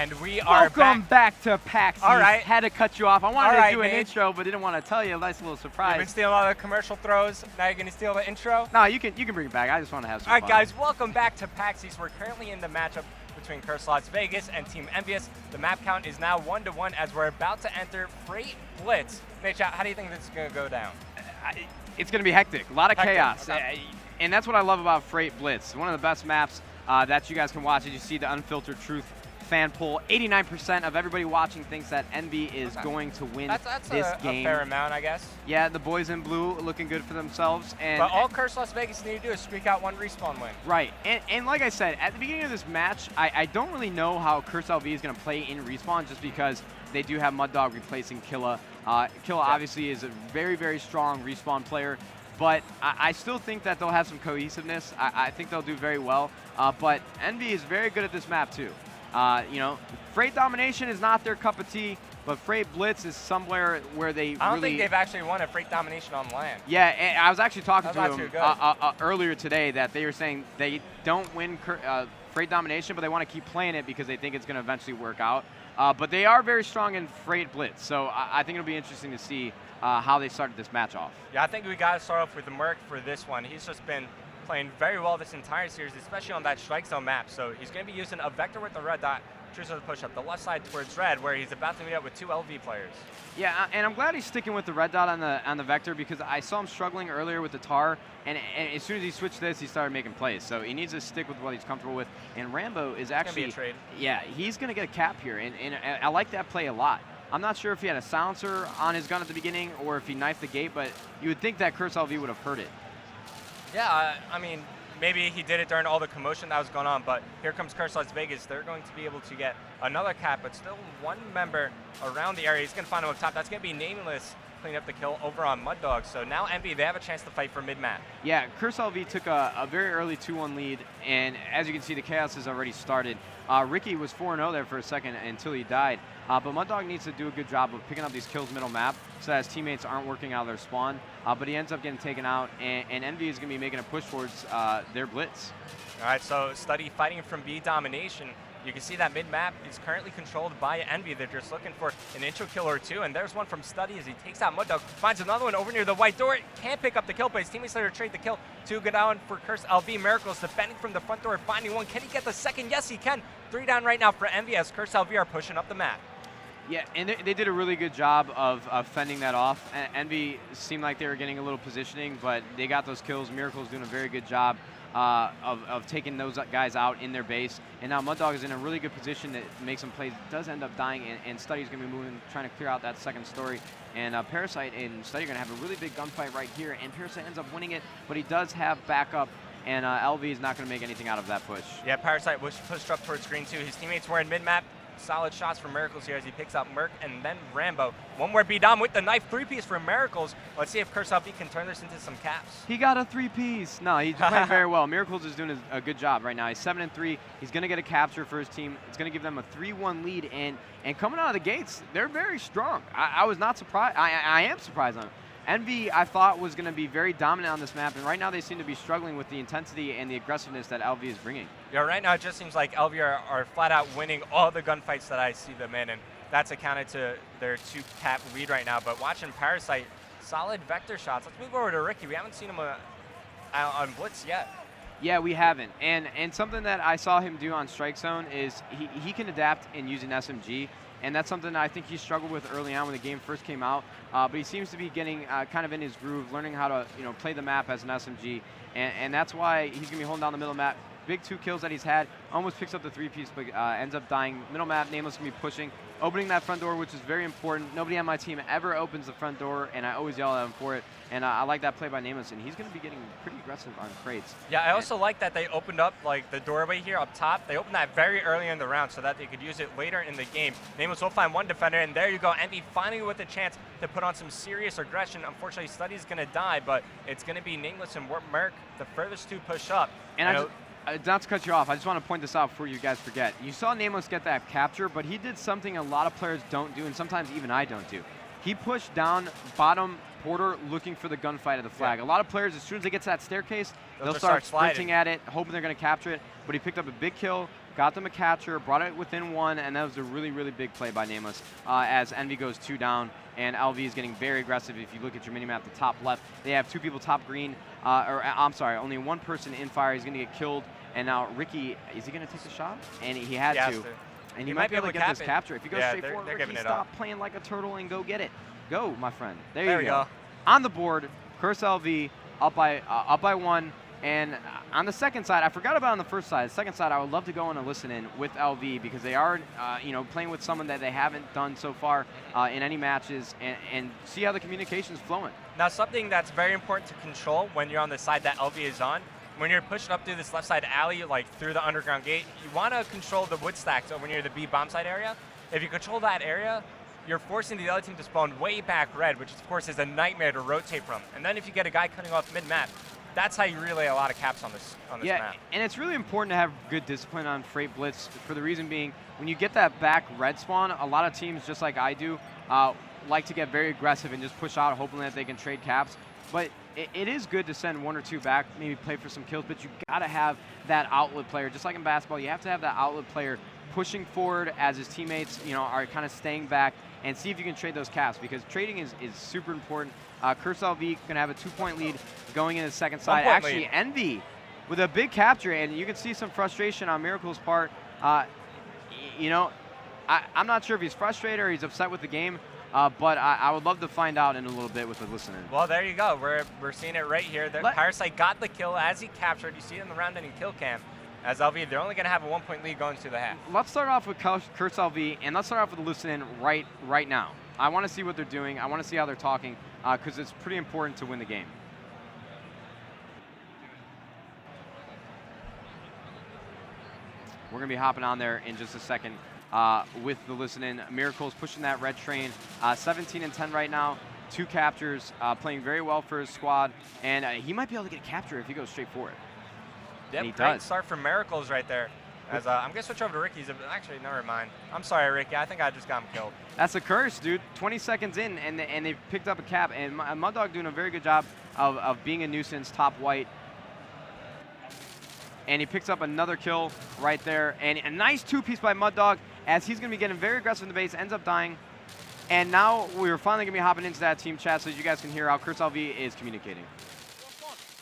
And we are Welcome back to PAX. All right. Had to cut you off. I wanted to do an Mate. intro, but didn't want to tell you. A nice little surprise. You've been stealing all the commercial throws. Now you're going to steal the intro? No, you can bring it back. I just want to have some All right, fun. guys, welcome back to PAX. We're currently in the matchup between Curse Las Vegas and Team EnVyUs. The map count is now 1-1 as we're about to enter Freight Blitz. Nate, how do you think this is going to go down? It's going to be hectic. A lot of Hectic, chaos. okay. And that's what I love about Freight Blitz. One of the best maps that you guys can watch as you see the Unfiltered Truth fan poll. 89% of everybody watching thinks that Envy is going to win That's this a game. fair amount, I guess. Yeah, the boys in blue looking good for themselves. But all Curse Las Vegas need to do is squeak out one respawn win. Right, and like I said, at the beginning of this match, I don't really know how Curse LV is going to play in respawn just because they do have Mud Dog replacing Killa. Killa obviously is a very, very strong respawn player, but I still think that they'll have some cohesiveness. I think they'll do very well, but Envy is very good at this map too. You know, Freight Domination is not their cup of tea, but Freight Blitz is somewhere where they I don't think they've actually won a Freight Domination on land. Yeah, and I was actually talking to them good. earlier today that they were saying they don't win Freight Domination, but they want to keep playing it because they think it's going to eventually work out. But they are very strong in Freight Blitz, so I think it'll be interesting to see how they started this match off. Yeah, I think we got to start off with the Merc for this one. He's just been playing very well this entire series, especially on that strike zone map. So he's going to be using a vector with the red dot, choosing to push up the left side towards red, where he's about to meet up with two LV players. Yeah, and I'm glad he's sticking with the red dot on the vector because I saw him struggling earlier with the tar, and as soon as he switched this, he started making plays. So he needs to stick with what he's comfortable with. And Rambo is actually, it's gonna be a trade. Yeah, he's going to get a cap here, and I like that play a lot. I'm not sure if he had a silencer on his gun at the beginning or if he knifed the gate, but you would think that Curse LV would have heard it. Yeah, I mean, maybe he did it during all the commotion that was going on, but here comes Curse Las Vegas. They're going to be able to get another cap, but still one member around the area. He's going to find him up top. That's going to be Nameless cleaning up the kill over on Mud Dog. So now Envy, they have a chance to fight for mid-map. Yeah, Curse LV took a very early 2-1 lead, and as you can see, the chaos has already started. Ricky was 4-0 there for a second until he died. But Mud Dog needs to do a good job of picking up these kills middle map so that his teammates aren't working out of their spawn. But he ends up getting taken out, and Envy is going to be making a push towards their blitz. All right, so Study fighting from B domination. You can see that mid-map is currently controlled by Envy. They're just looking for an intro kill or two, and there's one from Study as he takes out Mud Dog, finds another one over near the white door. Can't pick up the kill, but his teammates later trade the kill. Two go down for Curse LV. Miracles defending from the front door, finding one. Can he get the second? Yes, he can. 3 down right now for Envy as Curse LV are pushing up the map. Yeah, and they did a really good job of fending that off. Envy seemed like they were getting a little positioning, but they got those kills. Miracle's doing a very good job of taking those guys out in their base. And now Mud Dog is in a really good position to make some plays. Does end up dying, and Study's going to be moving, trying to clear out that second story. And Parasite and Study are going to have a really big gunfight right here, and Parasite ends up winning it, but he does have backup. And LV is not going to make anything out of that push. Yeah, Parasite was pushed up towards green too. His teammates were in mid-map. Solid shots from Miracles here as he picks up Merc and then Rambo. One more B-Dom with the knife, 3-piece for Miracles. Let's see if Curse LV can turn this into some caps. He got a 3-piece. No, he's playing very well. Miracles is doing a good job right now. He's 7-3. He's going to get a capture for his team. It's going to give them a 3-1 lead. And coming out of the gates, they're very strong. I was not surprised. I am surprised on them. Envy, I thought, was going to be very dominant on this map, and right now they seem to be struggling with the intensity and the aggressiveness that LV is bringing. Yeah, right now it just seems like LV are flat out winning all the gunfights that I see them in, and that's accounted to their 2-cap lead right now. But watching Parasite, solid vector shots. Let's move over to Ricky. We haven't seen him on Blitz yet. Yeah, we haven't. And something that I saw him do on Strike Zone is he can adapt in using SMG. And that's something that I think he struggled with early on when the game first came out. But he seems to be getting kind of in his groove, learning how to play the map as an SMG. And that's why he's going to be holding down the middle map. Big 2 kills that he's had, almost picks up the 3-piece, but ends up dying. Middle map, Nameless going to be pushing, opening that front door, which is very important. Nobody on my team ever opens the front door, and I always yell at him for it. And I like that play by Nameless, and he's going to be getting pretty aggressive on crates. Yeah, I also like that they opened up like the doorway here up top. They opened that very early in the round so that they could use it later in the game. Nameless will find one defender, and there you go. Envy finally with a chance to put on some serious aggression. Unfortunately, Study's going to die, but it's going to be Nameless and Merc, the furthest to push up. And not to cut you off, I just want to point this out before you guys forget. You saw Nameless get that capture, but he did something a lot of players don't do, and sometimes even I don't do. He pushed down bottom Porter looking for the gunfight of the flag. Yeah. A lot of players, as soon as they get to that staircase, they'll start sprinting at it, hoping they're going to capture it. But he picked up a big kill, got them a catcher, brought it within 1, and that was a really, really big play by Nameless as Envy goes 2 down, and LV is getting very aggressive. If you look at your minimap, the top left, they have 2 people top green, or I'm sorry, only 1 person in fire. He's going to get killed, and now Ricky, is he going to take the shot? And he had to. And he might be able to get this capture. If he goes straight forward, Ricky, stop playing like a turtle and go get it. Go, my friend. There you go. On the board, Curse LV up by 1. And on the second side, I forgot about on the first side. The second side, I would love to go on a listen in with LV because they are, playing with someone that they haven't done so far in any matches, and see how the communication's flowing. Now, something that's very important to control when you're on the side that LV is on, when you're pushing up through this left side alley, like through the underground gate, you want to control the wood stacks over near the B bomb site area. If you control that area, you're forcing the other team to spawn way back red, which of course is a nightmare to rotate from. And then if you get a guy cutting off mid-map, that's how you relay a lot of caps on this map. Yeah, and it's really important to have good discipline on Freight Blitz for the reason being, when you get that back red spawn, a lot of teams, just like I do, like to get very aggressive and just push out, hoping that they can trade caps. But it is good to send 1 or 2 back, maybe play for some kills, but you gotta have that outlet player. Just like in basketball, you have to have that outlet player pushing forward as his teammates, are kind of staying back, and see if you can trade those caps, because trading is super important. Curse LV gonna have a 2-point lead going into the second side. Actually, Envy with a big capture, and you can see some frustration on Miracle's part. I'm not sure if he's frustrated or he's upset with the game, but I would love to find out in a little bit with the listening. Well, there you go. We're seeing it right here. Parasite got the kill as he captured. You see it in the round-ending kill cam. As LV, they're only going to have a 1-point lead going to the half. Let's start off with Curse LV, and let's start off with the listen right now. I want to see what they're doing. I want to see how they're talking, because it's pretty important to win the game. We're going to be hopping on there in just a second with the listen-in. Miracle's pushing that red train. 17-10 right now. 2 captures, playing very well for his squad, and he might be able to get a capture if he goes straight for it. Yep, great start from Miracles right there. As I'm going to switch over to Ricky's. Actually, never mind. I'm sorry, Ricky. I think I just got him killed. That's a curse, dude. 20 seconds in, and they picked up a cap. And Mud Dog doing a very good job of being a nuisance, top white. And he picks up another kill right there. And a nice 2-piece by Mud Dog, as he's going to be getting very aggressive in the base, ends up dying. And now we're finally going to be hopping into that team chat so you guys can hear how Curse LV is communicating.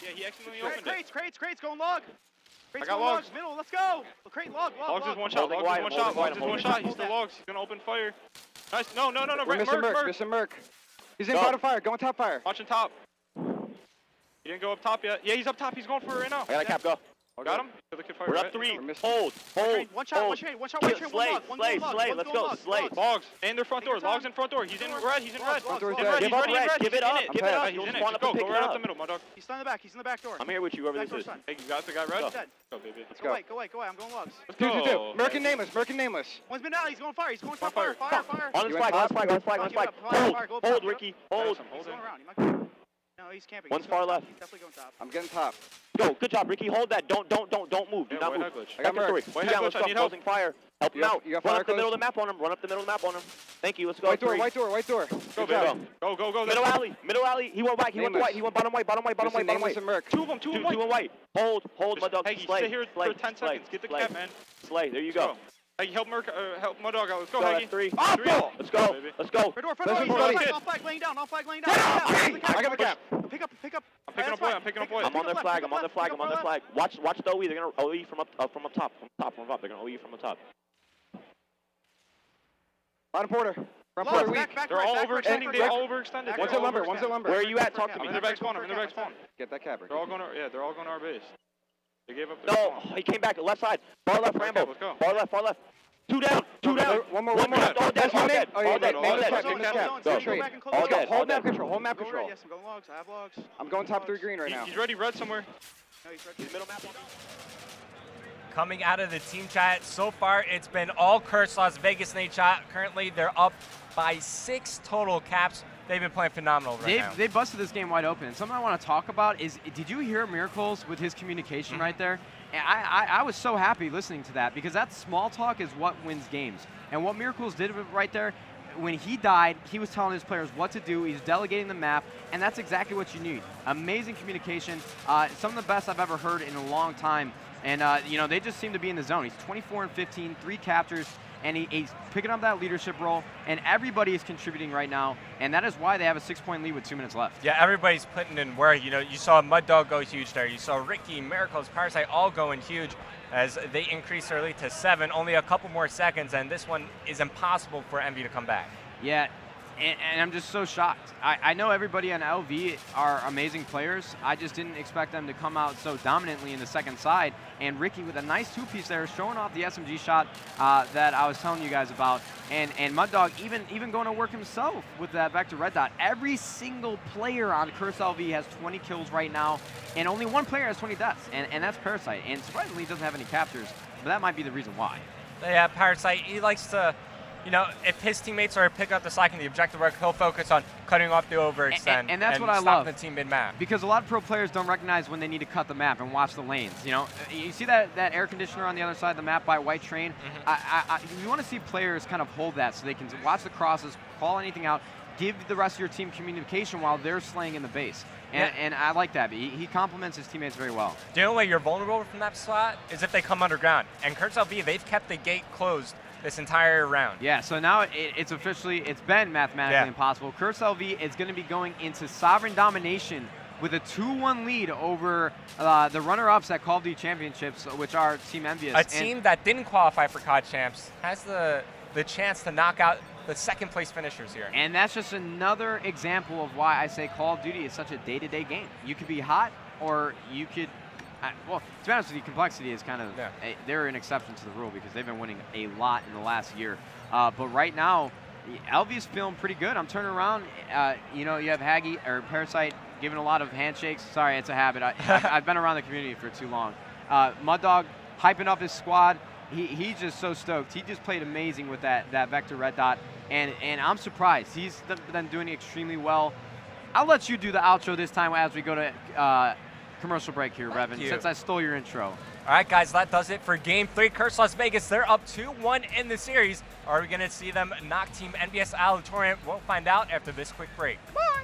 Yeah, he accidentally opened it. Crates, going log. I got logs. Middle, let's go. Crate, log. Logs is one shot. Logs is one shot. He's still logs. He's gonna open fire. Nice. No. Mr. Merc. He's in bottom fire. Going top fire. Watching top. He didn't go up top yet. Yeah, he's up top. He's going for it right now. I got a cap, go. Got him? Kill the kid fire. We're up 3. Hold. One shot. Slay. Let's go. Slay. Logs. And their front door. Logs in front door. He's in red. He's in red. Give up red. Give it up. He's in it. Go right up the middle, my dog. He's still in the back. He's in the back door. I'm here with you, whoever this is. Hey, you got the guy red? Go, baby. Let's go. Go away. I'm going logs. Let's go. Merc and nameless. One's been down. He's going fire. He's going top fire. On his flag. Hold, Ricky. Hold. He's going around. No, he's camping. One's far left. He's definitely going top. I'm getting top. Go, good job, Ricky. Hold that. Don't move. Do not move. I got Merc. Let's go. Closing fire. Help him out. Run up the middle of the map on him. Thank you. Let's go. White door. Go. Middle alley. He went white. He went bottom white. Merc. Two and white. Hold, Mud Dog. Hey, you stay here for 10 seconds. Get the cap, man. Slay. There you go. Hey, help Mud Dog out. Let's go, Haggy. 3. Let's go. Front door. Off flag laying down. I got the cap. Pick up. I'm picking up boy. I'm on their flag. Watch the OE. They're gonna OE from up top. They're gonna OE from the top. Bottom porter. Front porter weak. They're all overextended. One's at lumber. Where are you at? Talk to I'm me. in their back spawn. Get that cap. They're all going to our base. They gave up. No, he came back. Left side. Far left, Rambo. Let's go. Far left. 2 down. One more. All dead. All Dead. Hold map control. Yes, I'm going logs. I have logs. I'm going top 3 green right now. He's ready red somewhere. No, he's ready. Middle map. Coming out of the team chat, so far it's been all Curse Las Vegas Nate shot. Currently they're up by 6 total caps. They've been playing phenomenal right now. They busted this game wide open. Something I want to talk about is, did you hear Miracles with his communication right there? And I was so happy listening to that, because that small talk is what wins games. And what Miracles did right there, when he died, he was telling his players what to do. He's delegating the map, and that's exactly what you need. Amazing communication. Some of the best I've ever heard in a long time. And, you know, they just seem to be in the zone. He's 24 and 15, 3 captures, and he's picking up that leadership role, and everybody is contributing right now, and that is why they have a 6-point lead with 2 minutes left. Yeah, everybody's putting in work. You know, you saw Mud Dog go huge there. You saw Ricky, Miracles, Parasite all going huge as they increased their lead to 7. Only a couple more seconds, and this one is impossible for EnVy to come back. Yeah, and I'm just so shocked. I know everybody on LV are amazing players. I just didn't expect them to come out so dominantly in the second side. And Ricky with a nice 2-piece there, showing off the SMG shot that I was telling you guys about. And Mud Dog even going to work himself with that Vector Red Dot. Every single player on Curse LV has 20 kills right now, and only one player has 20 deaths, and that's Parasite. And surprisingly, he doesn't have any captures, but that might be the reason why. Yeah, Parasite, he likes to, you know, if his teammates are picking up the slack in the objective work, he'll focus on cutting off the overextend and that's what I stopping love. the team mid-map. Because a lot of pro players don't recognize when they need to cut the map and watch the lanes. You know, you see that air conditioner on the other side of the map by White Train. You want to see players kind of hold that so they can watch the crosses, call anything out, give the rest of your team communication while they're slaying in the base. And I like that. He complements his teammates very well. The only way you're vulnerable from that slot is if they come underground. And Kurtz LV, they've kept the gate closed this entire round. Yeah, so now it's been mathematically impossible. Curse LV is going to be going into sovereign domination with a 2-1 lead over the runner-ups at Call of Duty Championships, which are Team EnVyUs. A team that didn't qualify for CoD Champs has the chance to knock out the second place finishers here. And that's just another example of why I say Call of Duty is such a day-to-day game. You could be hot, or you could, well, to be honest with you, complexity is kind of, they're an exception to the rule because they've been winning a lot in the last year. But right now, LV's feeling pretty good. I'm turning around, you know, you have Haggy, or Parasite, giving a lot of handshakes. Sorry, it's a habit. I've been around the community for too long. Mud Dog hyping up his squad. He's just so stoked. He just played amazing with that Vector Red Dot, and I'm surprised. He's been doing extremely well. I'll let you do the outro this time as we go to commercial break here, Revan, since I stole your intro. All right, guys, that does it for Game 3. Curse Las Vegas, they're up 2-1 in the series. Are we going to see them knock Team EnVyUs out of the tournament? We'll find out after this quick break. Bye.